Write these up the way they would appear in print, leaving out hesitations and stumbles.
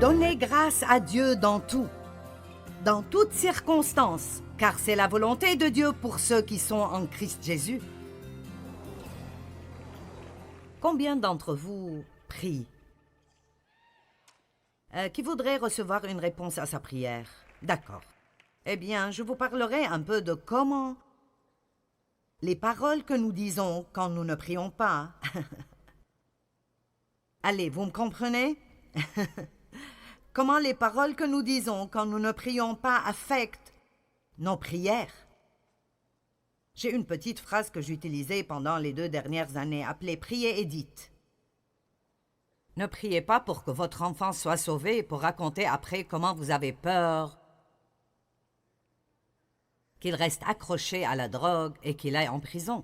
Donnez grâce à Dieu dans tout, dans toutes circonstances, car c'est la volonté de Dieu pour ceux qui sont en Christ Jésus. Combien d'entre vous prient? Qui voudrait recevoir une réponse à sa prière? D'accord. Eh bien, je vous parlerai un peu de comment les paroles que nous disons quand nous ne prions pas. Allez, vous me comprenez? Comment les paroles que nous disons quand nous ne prions pas affectent nos prières. J'ai une petite phrase que j'utilisais pendant les 2 dernières années, appelée « Priez et dites ». Ne priez pas pour que votre enfant soit sauvé, pour raconter après comment vous avez peur qu'il reste accroché à la drogue et qu'il aille en prison.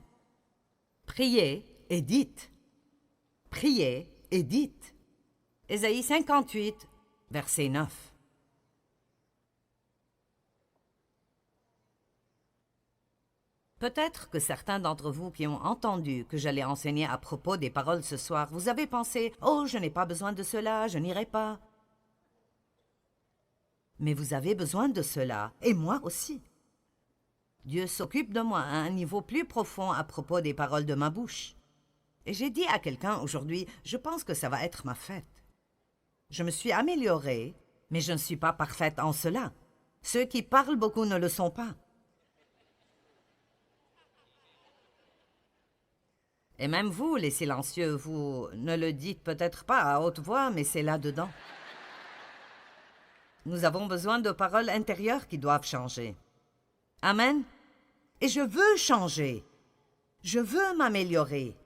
Priez et dites. Priez et dites. Ésaïe 58, verset 9. Peut-être que certains d'entre vous qui ont entendu que j'allais enseigner à propos des paroles ce soir, vous avez pensé « Oh, je n'ai pas besoin de cela, je n'irai pas. » Mais vous avez besoin de cela, et moi aussi. Dieu s'occupe de moi à un niveau plus profond à propos des paroles de ma bouche. Et j'ai dit à quelqu'un aujourd'hui, je pense que ça va être ma fête. Je me suis améliorée, mais je ne suis pas parfaite en cela. Ceux qui parlent beaucoup ne le sont pas. Et même vous, les silencieux, vous ne le dites peut-être pas à haute voix, mais c'est là-dedans. Nous avons besoin de paroles intérieures qui doivent changer. Amen. Et je veux changer. Je veux m'améliorer.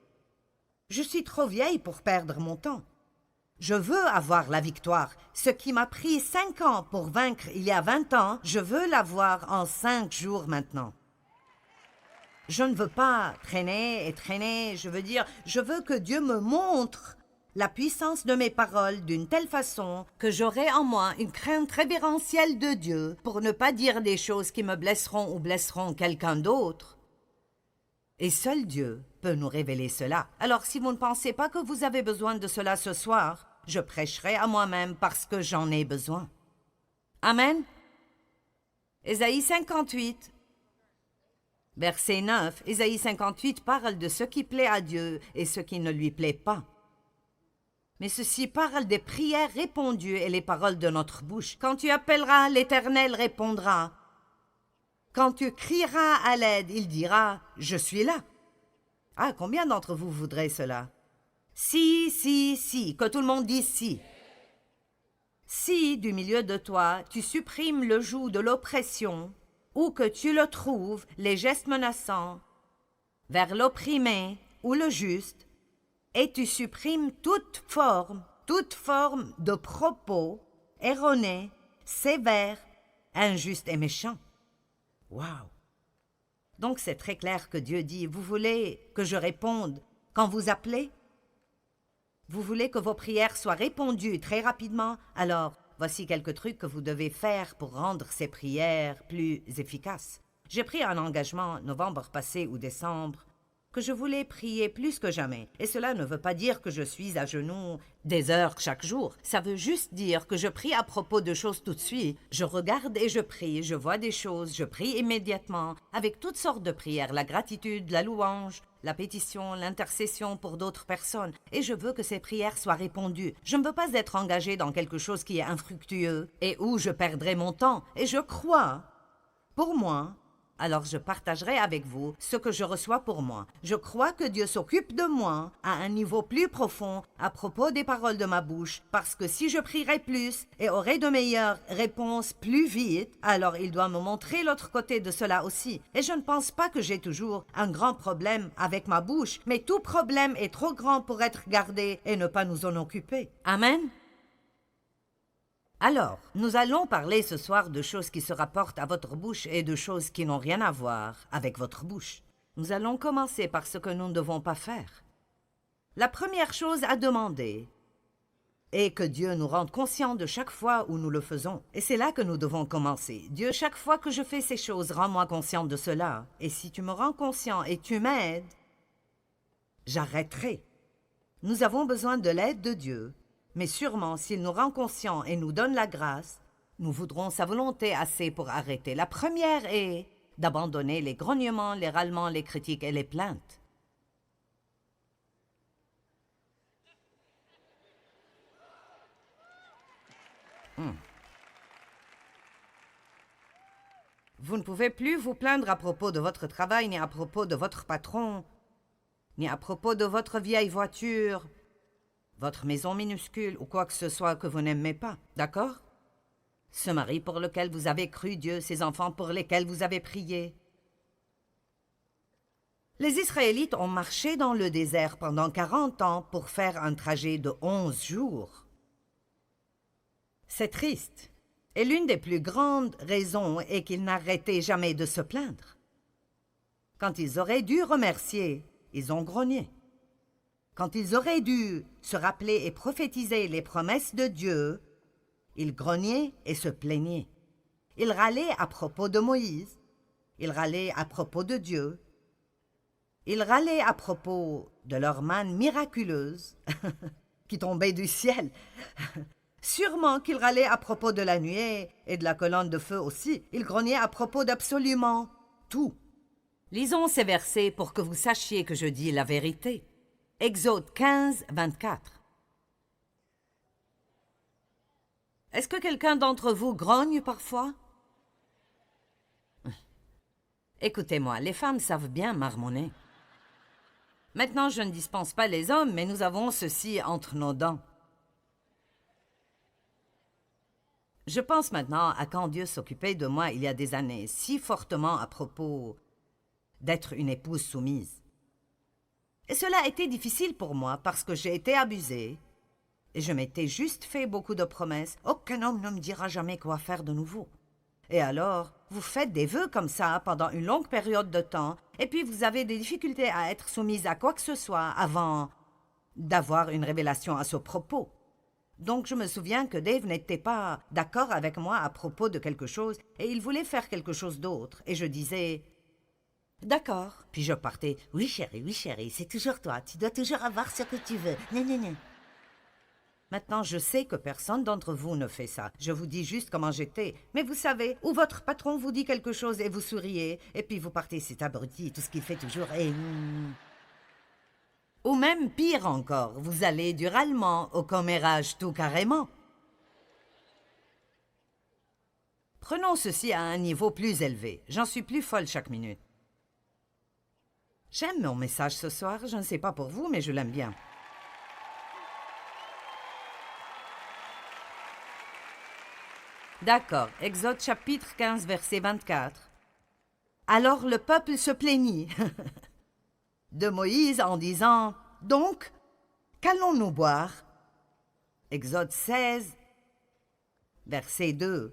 Je suis trop vieille pour perdre mon temps. Je veux avoir la victoire. Ce qui m'a pris 5 ans pour vaincre il y a 20 ans, je veux l'avoir en 5 jours maintenant. Je ne veux pas traîner et traîner, je veux que Dieu me montre la puissance de mes paroles d'une telle façon que j'aurai en moi une crainte révérentielle de Dieu pour ne pas dire des choses qui me blesseront ou blesseront quelqu'un d'autre. Et seul Dieu peut nous révéler cela. Alors si vous ne pensez pas que vous avez besoin de cela ce soir, je prêcherai à moi-même parce que j'en ai besoin. Amen. Ésaïe 58. Verset 9, Ésaïe 58 parle de ce qui plaît à Dieu et ce qui ne lui plaît pas. Mais ceci parle des prières répondues et les paroles de notre bouche. Quand tu appelleras, l'Éternel répondra. Quand tu crieras à l'aide, il dira « Je suis là ». Ah, combien d'entre vous voudraient cela? Si, que tout le monde dise « si ». Si, du milieu de toi, tu supprimes le joug de l'oppression, où que tu le trouves, les gestes menaçants, vers l'opprimé ou le juste, et tu supprimes toute forme de propos erronés, sévères, injustes et méchants. Wow! Donc c'est très clair que Dieu dit, vous voulez que je réponde quand vous appelez? Vous voulez que vos prières soient répondues très rapidement? Alors, voici quelques trucs que vous devez faire pour rendre ces prières plus efficaces. J'ai pris un engagement, novembre passé ou décembre, que je voulais prier plus que jamais. Et cela ne veut pas dire que je suis à genoux des heures chaque jour. Ça veut juste dire que je prie à propos de choses tout de suite. Je regarde et je prie, je vois des choses, je prie immédiatement, avec toutes sortes de prières, la gratitude, la louange, la pétition, l'intercession pour d'autres personnes. Et je veux que ces prières soient répondues. Je ne veux pas être engagée dans quelque chose qui est infructueux et où je perdrai mon temps. Et je crois, pour moi, alors je partagerai avec vous ce que je reçois pour moi. Je crois que Dieu s'occupe de moi à un niveau plus profond à propos des paroles de ma bouche, parce que si je prierai plus et aurai de meilleures réponses plus vite, alors il doit me montrer l'autre côté de cela aussi. Et je ne pense pas que j'ai toujours un grand problème avec ma bouche, mais tout problème est trop grand pour être gardé et ne pas nous en occuper. Amen. Alors, nous allons parler ce soir de choses qui se rapportent à votre bouche et de choses qui n'ont rien à voir avec votre bouche. Nous allons commencer par ce que nous ne devons pas faire. La première chose à demander est que Dieu nous rende conscients de chaque fois où nous le faisons. Et c'est là que nous devons commencer. Dieu, chaque fois que je fais ces choses, rends-moi conscient de cela. Et si tu me rends conscient et tu m'aides, j'arrêterai. Nous avons besoin de l'aide de Dieu Mais sûrement, s'il nous rend conscients et nous donne la grâce, nous voudrons sa volonté assez pour arrêter. La première est d'abandonner les grognements, les râlements, les critiques et les plaintes. Vous ne pouvez plus vous plaindre à propos de votre travail, ni à propos de votre patron, ni à propos de votre vieille voiture, votre maison minuscule ou quoi que ce soit que vous n'aimez pas, d'accord? Ce mari pour lequel vous avez cru Dieu, ces enfants pour lesquels vous avez prié. Les Israélites ont marché dans le désert pendant 40 ans pour faire un trajet de 11 jours. C'est triste. Et l'une des plus grandes raisons est qu'ils n'arrêtaient jamais de se plaindre. Quand ils auraient dû remercier, ils ont grogné. Quand ils auraient dû se rappeler et prophétiser les promesses de Dieu, ils grognaient et se plaignaient. Ils râlaient à propos de Moïse, ils râlaient à propos de Dieu, ils râlaient à propos de leur manne miraculeuse qui tombait du ciel. Sûrement qu'ils râlaient à propos de la nuée et de la colonne de feu aussi. Ils grognaient à propos d'absolument tout. Lisons ces versets pour que vous sachiez que je dis la vérité. Exode 15, 24. Est-ce que quelqu'un d'entre vous grogne parfois? Écoutez-moi, les femmes savent bien marmonner. Maintenant, je ne dispense pas les hommes, mais nous avons ceci entre nos dents. Je pense maintenant à quand Dieu s'occupait de moi il y a des années, si fortement à propos d'être une épouse soumise. Et cela a été difficile pour moi parce que j'ai été abusée et je m'étais juste fait beaucoup de promesses. Aucun homme ne me dira jamais quoi faire de nouveau. Et alors, vous faites des vœux comme ça pendant une longue période de temps et puis vous avez des difficultés à être soumise à quoi que ce soit avant d'avoir une révélation à ce propos. Donc je me souviens que Dave n'était pas d'accord avec moi à propos de quelque chose et il voulait faire quelque chose d'autre. Et je disais « D'accord ». Puis je partais « Oui chérie, c'est toujours toi. Tu dois toujours avoir ce que tu veux. Non. » Maintenant, je sais que personne d'entre vous ne fait ça. Je vous dis juste comment j'étais. Mais vous savez, où votre patron vous dit quelque chose et vous souriez, et puis vous partez « C'est abruti, tout ce qu'il fait toujours est... » Ou même pire encore, vous allez du râlement au commérage tout carrément. Prenons ceci à un niveau plus élevé. J'en suis plus folle chaque minute. J'aime mon message ce soir, je ne sais pas pour vous, mais je l'aime bien. D'accord, Exode chapitre 15, verset 24. Alors le peuple se plaignit de Moïse en disant « Donc, qu'allons-nous boire » Exode 16, verset 2.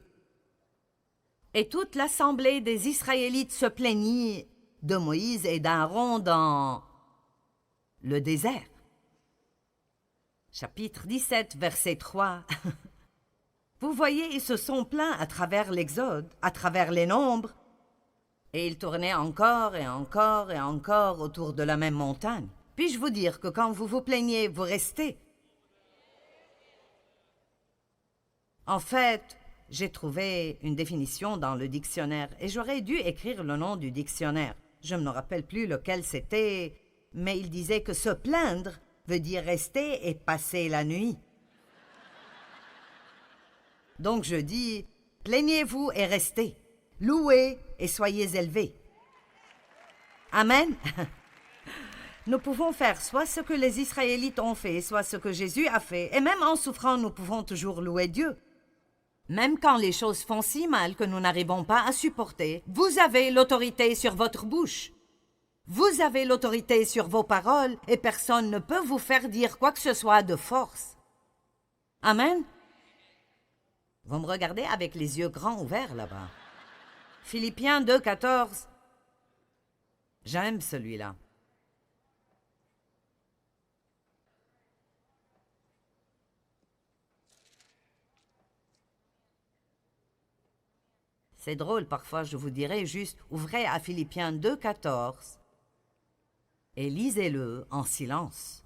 Et toute l'assemblée des Israélites se plaignit de Moïse et d'Aaron dans le désert. Chapitre 17, verset 3. Vous voyez, ils se sont plaints à travers l'Exode, à travers les nombres, et ils tournaient encore et encore et encore autour de la même montagne. Puis-je vous dire que quand vous vous plaignez, vous restez? En fait, j'ai trouvé une définition dans le dictionnaire et j'aurais dû écrire le nom du dictionnaire. Je ne me rappelle plus lequel c'était, mais il disait que se plaindre veut dire rester et passer la nuit. Donc je dis, plaignez-vous et restez. Louez et soyez élevés. Amen. Nous pouvons faire soit ce que les Israélites ont fait, soit ce que Jésus a fait. Et même en souffrant, nous pouvons toujours louer Dieu. Même quand les choses font si mal que nous n'arrivons pas à supporter, vous avez l'autorité sur votre bouche. Vous avez l'autorité sur vos paroles et personne ne peut vous faire dire quoi que ce soit de force. Amen. Vous me regardez avec les yeux grands ouverts là-bas. Philippiens 2, 14. J'aime celui-là. C'est drôle, parfois je vous dirais juste, ouvrez à Philippiens 2, 14 et lisez-le en silence.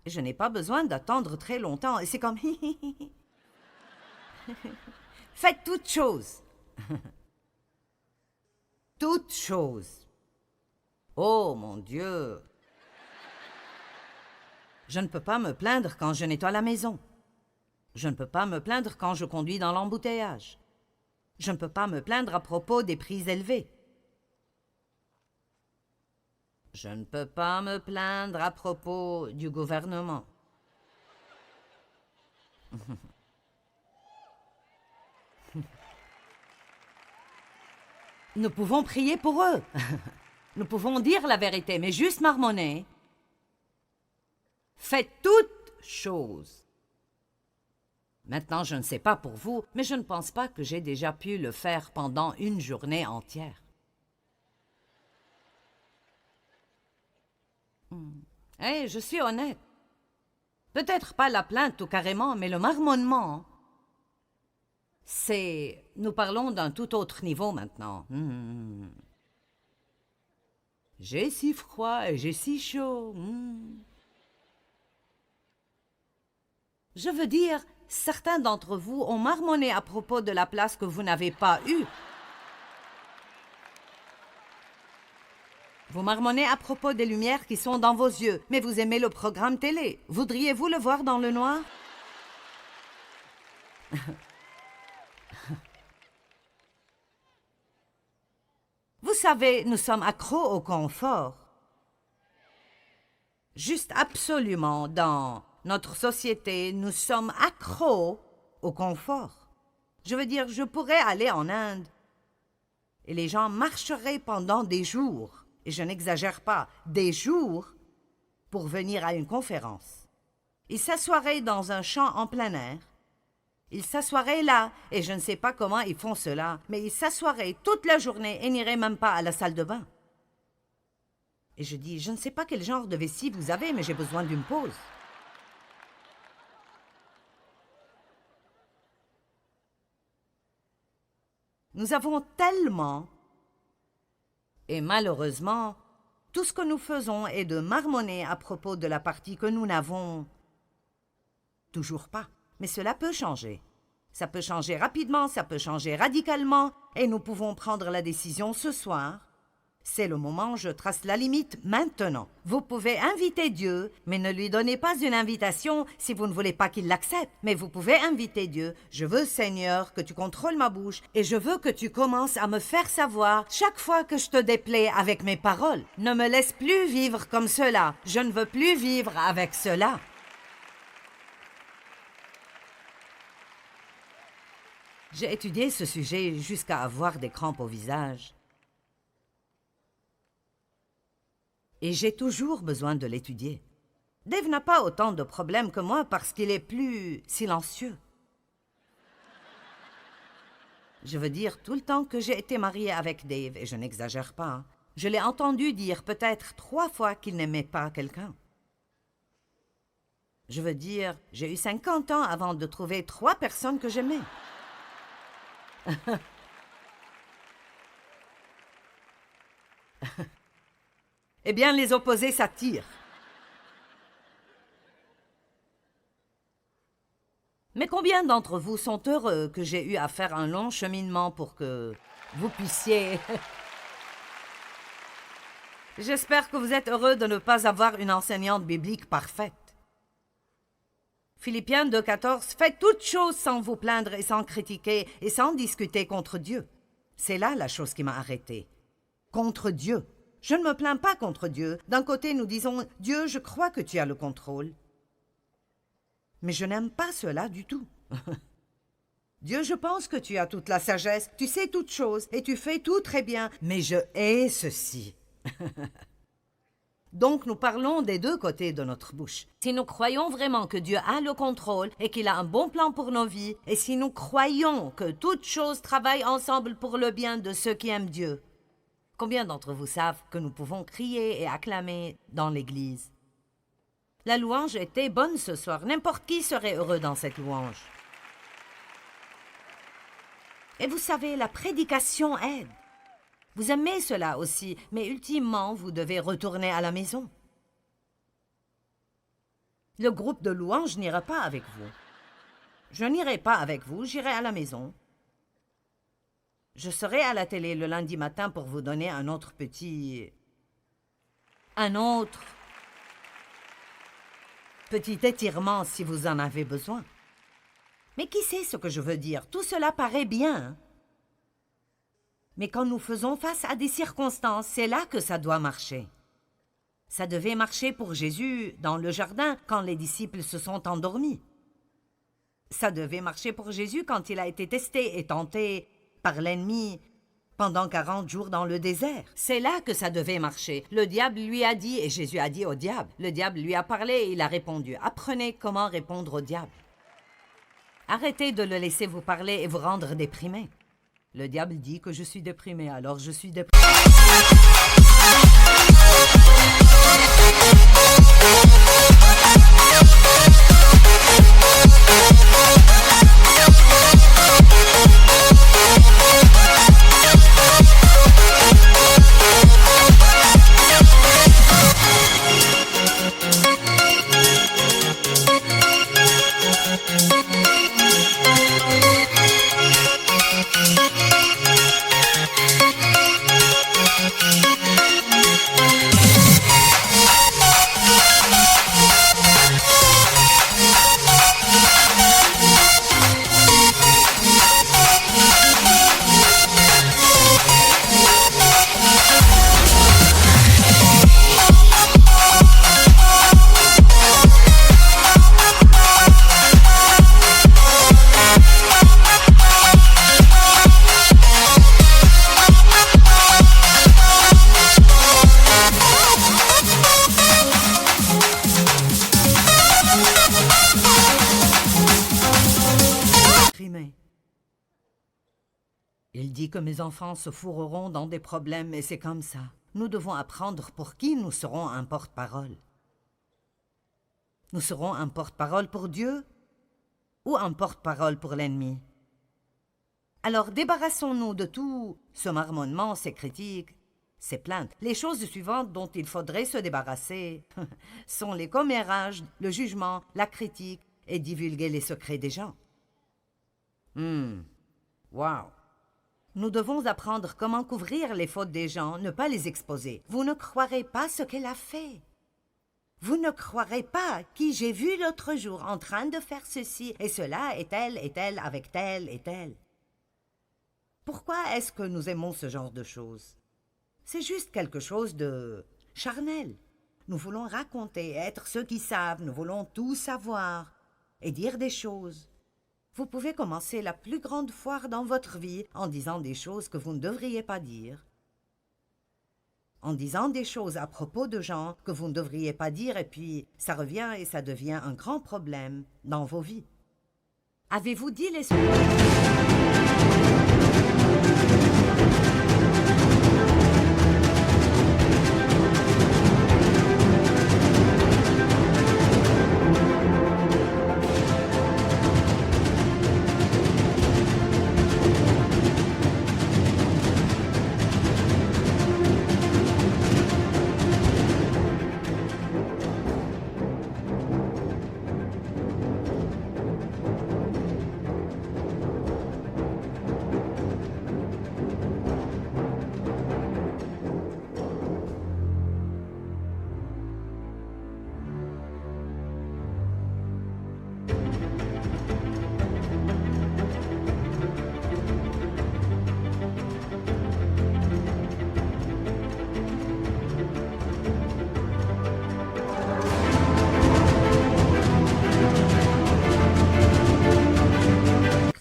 Je n'ai pas besoin d'attendre très longtemps. Et c'est comme... Faites toutes choses. Toutes choses. Oh, mon Dieu. Je ne peux pas me plaindre quand je nettoie la maison. Je ne peux pas me plaindre quand je conduis dans l'embouteillage. Je ne peux pas me plaindre à propos des prix élevés. Je ne peux pas me plaindre à propos du gouvernement. Nous pouvons prier pour eux. Nous pouvons dire la vérité, mais juste marmonner. Faites toutes choses. Maintenant, je ne sais pas pour vous, mais je ne pense pas que j'ai déjà pu le faire pendant une journée entière. Je suis honnête. Peut-être pas la plainte tout carrément, mais le marmonnement, c'est... Nous parlons d'un tout autre niveau maintenant. J'ai si froid et j'ai si chaud. Je veux dire, certains d'entre vous ont marmonné à propos de la place que vous n'avez pas eue. Vous marmonnez à propos des lumières qui sont dans vos yeux, mais vous aimez le programme télé. Voudriez-vous le voir dans le noir? Vous savez, nous sommes accros au confort. Juste absolument, dans notre société, nous sommes accros au confort. Je veux dire, je pourrais aller en Inde et les gens marcheraient pendant des jours, et je n'exagère pas, des jours, pour venir à une conférence. Ils s'assoiraient dans un champ en plein air. Ils s'assoiraient là, et je ne sais pas comment ils font cela, mais ils s'assoiraient toute la journée et n'iraient même pas à la salle de bain. Et je dis, je ne sais pas quel genre de vessie vous avez, mais j'ai besoin d'une pause. Nous avons tellement, et malheureusement, tout ce que nous faisons est de marmonner à propos de la partie que nous n'avons toujours pas. Mais cela peut changer. Ça peut changer rapidement, ça peut changer radicalement, et nous pouvons prendre la décision ce soir. C'est le moment, je trace la limite maintenant. Vous pouvez inviter Dieu, mais ne lui donnez pas une invitation si vous ne voulez pas qu'il l'accepte. Mais vous pouvez inviter Dieu. Je veux, Seigneur, que tu contrôles ma bouche et je veux que tu commences à me faire savoir chaque fois que je te déplais avec mes paroles. Ne me laisse plus vivre comme cela. Je ne veux plus vivre avec cela. J'ai étudié ce sujet jusqu'à avoir des crampes au visage. Et j'ai toujours besoin de l'étudier. Dave n'a pas autant de problèmes que moi parce qu'il est plus silencieux. Je veux dire, tout le temps que j'ai été mariée avec Dave, et je n'exagère pas, je l'ai entendu dire peut-être 3 fois qu'il n'aimait pas quelqu'un. Je veux dire, j'ai eu 50 ans avant de trouver 3 personnes que j'aimais. Eh bien, les opposés s'attirent. Mais combien d'entre vous sont heureux que j'ai eu à faire un long cheminement pour que vous puissiez... J'espère que vous êtes heureux de ne pas avoir une enseignante biblique parfaite. Philippiens 2,14 « Faites toutes choses sans vous plaindre et sans critiquer et sans discuter contre Dieu. » C'est là la chose qui m'a arrêtée. Contre Dieu. Je ne me plains pas contre Dieu. D'un côté, nous disons « Dieu, je crois que tu as le contrôle. » Mais je n'aime pas cela du tout. Dieu, je pense que tu as toute la sagesse, tu sais toutes choses et tu fais tout très bien, mais je hais ceci. Donc nous parlons des 2 côtés de notre bouche. Si nous croyons vraiment que Dieu a le contrôle et qu'il a un bon plan pour nos vies, et si nous croyons que toutes choses travaillent ensemble pour le bien de ceux qui aiment Dieu, combien d'entre vous savent que nous pouvons crier et acclamer dans l'Église? La louange était bonne ce soir. N'importe qui serait heureux dans cette louange. Et vous savez, la prédication aide. Vous aimez cela aussi, mais ultimement, vous devez retourner à la maison. Le groupe de louanges n'ira pas avec vous. Je n'irai pas avec vous, j'irai à la maison. Je serai à la télé le lundi matin pour vous donner un autre petit étirement si vous en avez besoin. Mais qui sait ce que je veux dire? Tout cela paraît bien. Hein? Mais quand nous faisons face à des circonstances, c'est là que ça doit marcher. Ça devait marcher pour Jésus dans le jardin quand les disciples se sont endormis. Ça devait marcher pour Jésus quand il a été testé et tenté par l'ennemi pendant 40 jours dans le désert. C'est là que ça devait marcher. Le diable lui a dit, et Jésus a dit au diable. Le diable lui a parlé et il a répondu. Apprenez comment répondre au diable. Arrêtez de le laisser vous parler et vous rendre déprimé. Le diable dit que je suis déprimé, alors je suis déprimé. Il dit que mes enfants se fourreront dans des problèmes et c'est comme ça. Nous devons apprendre pour qui nous serons un porte-parole. Nous serons un porte-parole pour Dieu ou un porte-parole pour l'ennemi. Alors débarrassons-nous de tout ce marmonnement, ces critiques, ces plaintes. Les choses suivantes dont il faudrait se débarrasser sont les commérages, le jugement, la critique et divulguer les secrets des gens. Wow! Nous devons apprendre comment couvrir les fautes des gens, ne pas les exposer. Vous ne croirez pas ce qu'elle a fait. Vous ne croirez pas qui j'ai vu l'autre jour en train de faire ceci et cela et tel avec tel et tel. Pourquoi est-ce que nous aimons ce genre de choses? C'est juste quelque chose de charnel. Nous voulons raconter, être ceux qui savent, nous voulons tout savoir et dire des choses. Vous pouvez commencer la plus grande foire dans votre vie en disant des choses que vous ne devriez pas dire, en disant des choses à propos de gens que vous ne devriez pas dire et puis ça revient et ça devient un grand problème dans vos vies. Avez-vous dit les...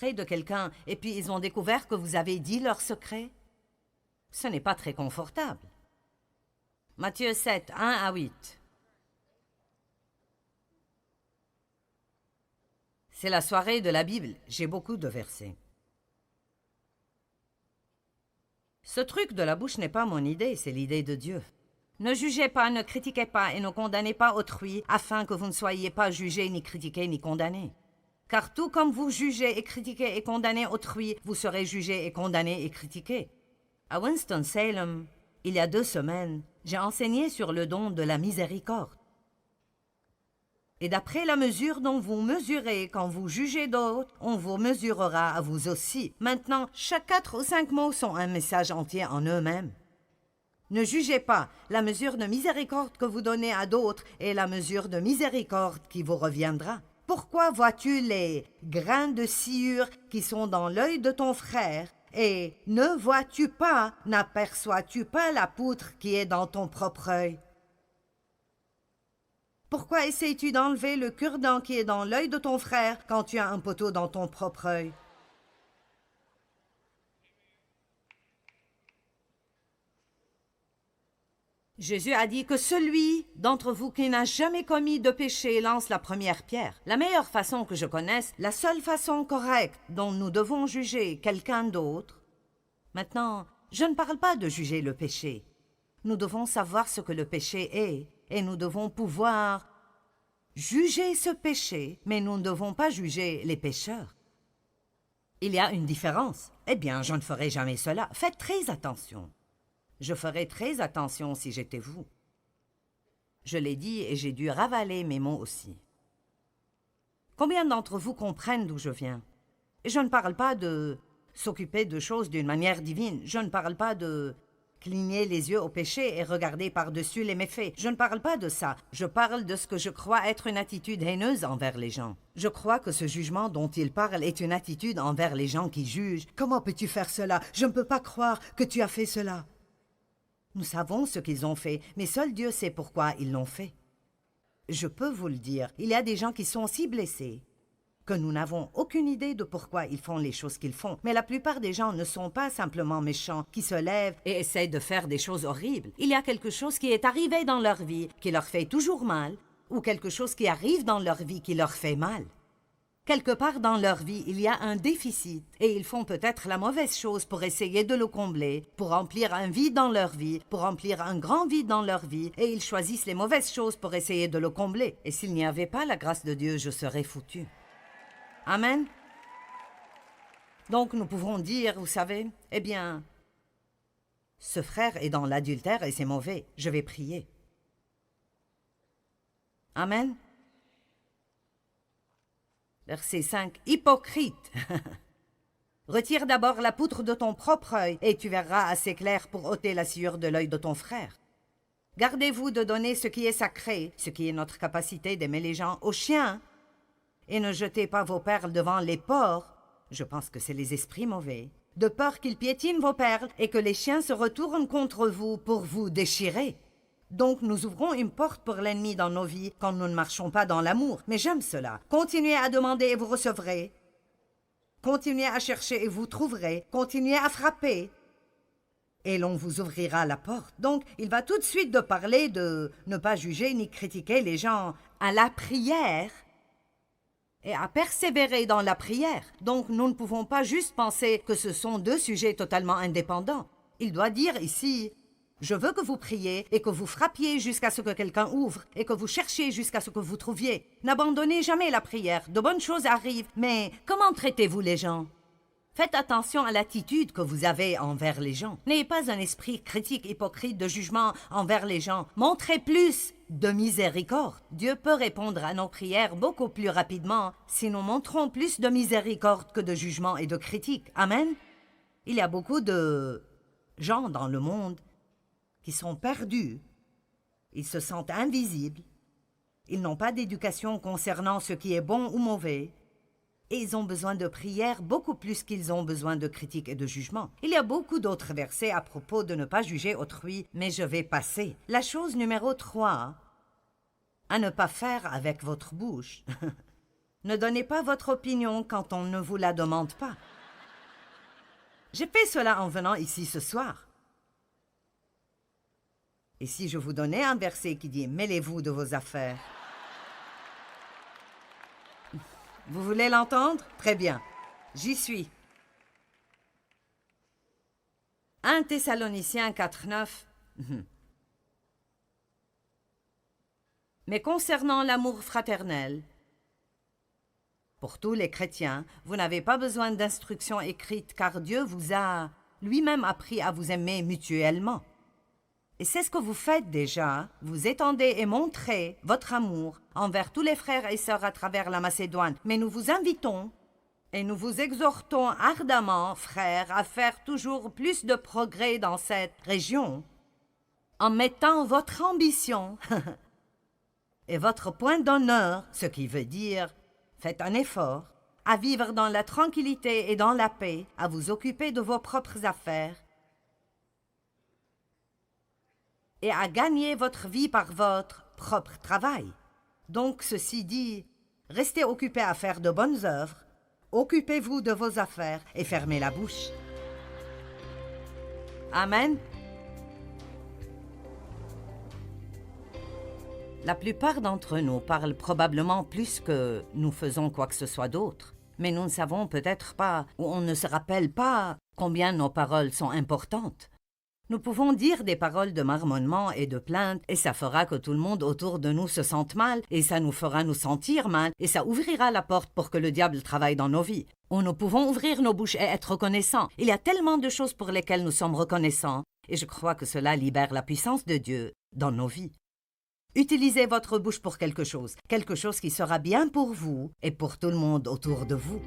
de quelqu'un et puis ils ont découvert que vous avez dit leur secret? Ce n'est pas très confortable. Matthieu 7, 1 à 8. C'est la soirée de la Bible. J'ai beaucoup de versets. Ce truc de la bouche n'est pas mon idée, c'est l'idée de Dieu. Ne jugez pas, ne critiquez pas et ne condamnez pas autrui, afin que vous ne soyez pas jugés, ni critiqués, ni condamnés. Car tout comme vous jugez et critiquez et condamnez autrui, vous serez jugés et condamnés et critiqués. À Winston-Salem, il y a 2 semaines, j'ai enseigné sur le don de la miséricorde. Et d'après la mesure dont vous mesurez quand vous jugez d'autres, on vous mesurera à vous aussi. Maintenant, chaque 4 ou 5 mots sont un message entier en eux-mêmes. Ne jugez pas, la mesure de miséricorde que vous donnez à d'autres est la mesure de miséricorde qui vous reviendra. Pourquoi vois-tu les grains de sciure qui sont dans l'œil de ton frère et ne vois-tu pas, n'aperçois-tu pas la poutre qui est dans ton propre œil? Pourquoi essayes-tu d'enlever le cure-dent qui est dans l'œil de ton frère quand tu as un poteau dans ton propre œil? Jésus a dit que celui d'entre vous qui n'a jamais commis de péché lance la première pierre. La meilleure façon que je connaisse, la seule façon correcte dont nous devons juger quelqu'un d'autre. Maintenant, je ne parle pas de juger le péché. Nous devons savoir ce que le péché est et nous devons pouvoir juger ce péché, mais nous ne devons pas juger les pécheurs. Il y a une différence. Eh bien, je ne ferai jamais cela. Faites très attention. Je ferais très attention si j'étais vous. Je l'ai dit et j'ai dû ravaler mes mots aussi. Combien d'entre vous comprennent d'où je viens? Et je ne parle pas de s'occuper de choses d'une manière divine. Je ne parle pas de cligner les yeux au péché et regarder par-dessus les méfaits. Je ne parle pas de ça. Je parle de ce que je crois être une attitude haineuse envers les gens. Je crois que ce jugement dont il parle est une attitude envers les gens qui jugent. Comment peux-tu faire cela? Je ne peux pas croire que tu as fait cela. Nous savons ce qu'ils ont fait, mais seul Dieu sait pourquoi ils l'ont fait. Je peux vous le dire, il y a des gens qui sont si blessés que nous n'avons aucune idée de pourquoi ils font les choses qu'ils font. Mais la plupart des gens ne sont pas simplement méchants, qui se lèvent et essayent de faire des choses horribles. Il y a quelque chose qui est arrivé dans leur vie qui leur fait toujours mal, ou quelque chose qui arrive dans leur vie qui leur fait mal. Quelque part dans leur vie, il y a un déficit et ils font peut-être la mauvaise chose pour essayer de le combler, pour remplir un vide dans leur vie, pour remplir un grand vide dans leur vie, et ils choisissent les mauvaises choses pour essayer de le combler. Et s'il n'y avait pas la grâce de Dieu, je serais foutu. Amen. Donc nous pouvons dire, vous savez, eh bien, ce frère est dans l'adultère et c'est mauvais, je vais prier. Amen. Verset 5. Hypocrite. Retire d'abord la poutre de ton propre œil, et tu verras assez clair pour ôter la sciure de l'œil de ton frère. Gardez-vous de donner ce qui est sacré, ce qui est notre capacité d'aimer les gens, aux chiens, et ne jetez pas vos perles devant les porcs, je pense que c'est les esprits mauvais, de peur qu'ils piétinent vos perles et que les chiens se retournent contre vous pour vous déchirer. Donc nous ouvrons une porte pour l'ennemi dans nos vies quand nous ne marchons pas dans l'amour. Mais j'aime cela. Continuez à demander et vous recevrez. Continuez à chercher et vous trouverez. Continuez à frapper et l'on vous ouvrira la porte. Donc il va tout de suite de parler de ne pas juger ni critiquer les gens à la prière et à persévérer dans la prière. Donc nous ne pouvons pas juste penser que ce sont deux sujets totalement indépendants. Il doit dire ici... Je veux que vous priez et que vous frappiez jusqu'à ce que quelqu'un ouvre et que vous cherchiez jusqu'à ce que vous trouviez. N'abandonnez jamais la prière. De bonnes choses arrivent, mais comment traitez-vous les gens? Faites attention à l'attitude que vous avez envers les gens. N'ayez pas un esprit critique, hypocrite, de jugement envers les gens. Montrez plus de miséricorde. Dieu peut répondre à nos prières beaucoup plus rapidement si nous montrons plus de miséricorde que de jugement et de critique. Amen. Il y a beaucoup de gens dans le monde qui sont perdus, ils se sentent invisibles, ils n'ont pas d'éducation concernant ce qui est bon ou mauvais, et ils ont besoin de prière beaucoup plus qu'ils ont besoin de critique et de jugement. Il y a beaucoup d'autres versets à propos de ne pas juger autrui, mais je vais passer. La chose numéro 3, à ne pas faire avec votre bouche. Ne donnez pas votre opinion quand on ne vous la demande pas. J'ai fait cela en venant ici ce soir. Et si je vous donnais un verset qui dit « Mêlez-vous de vos affaires », vous voulez l'entendre? Très bien, j'y suis. 1 Thessaloniciens 4:9. Mais concernant l'amour fraternel, pour tous les chrétiens, vous n'avez pas besoin d'instructions écrites car Dieu vous a lui-même appris à vous aimer mutuellement. Et c'est ce que vous faites déjà. Vous étendez et montrez votre amour envers tous les frères et sœurs à travers la Macédoine. Mais nous vous invitons et nous vous exhortons ardemment, frères, à faire toujours plus de progrès dans cette région en mettant votre ambition et votre point d'honneur, ce qui veut dire faites un effort, à vivre dans la tranquillité et dans la paix, à vous occuper de vos propres affaires et à gagner votre vie par votre propre travail. Donc, ceci dit, restez occupés à faire de bonnes œuvres, occupez-vous de vos affaires et fermez la bouche. Amen. La plupart d'entre nous parlent probablement plus que nous faisons quoi que ce soit d'autre, mais nous ne savons peut-être pas ou on ne se rappelle pas combien nos paroles sont importantes. Nous pouvons dire des paroles de marmonnement et de plainte, et ça fera que tout le monde autour de nous se sente mal, et ça nous fera nous sentir mal, et ça ouvrira la porte pour que le diable travaille dans nos vies. Ou nous pouvons ouvrir nos bouches et être reconnaissants. Il y a tellement de choses pour lesquelles nous sommes reconnaissants, et je crois que cela libère la puissance de Dieu dans nos vies. Utilisez votre bouche pour quelque chose qui sera bien pour vous et pour tout le monde autour de vous.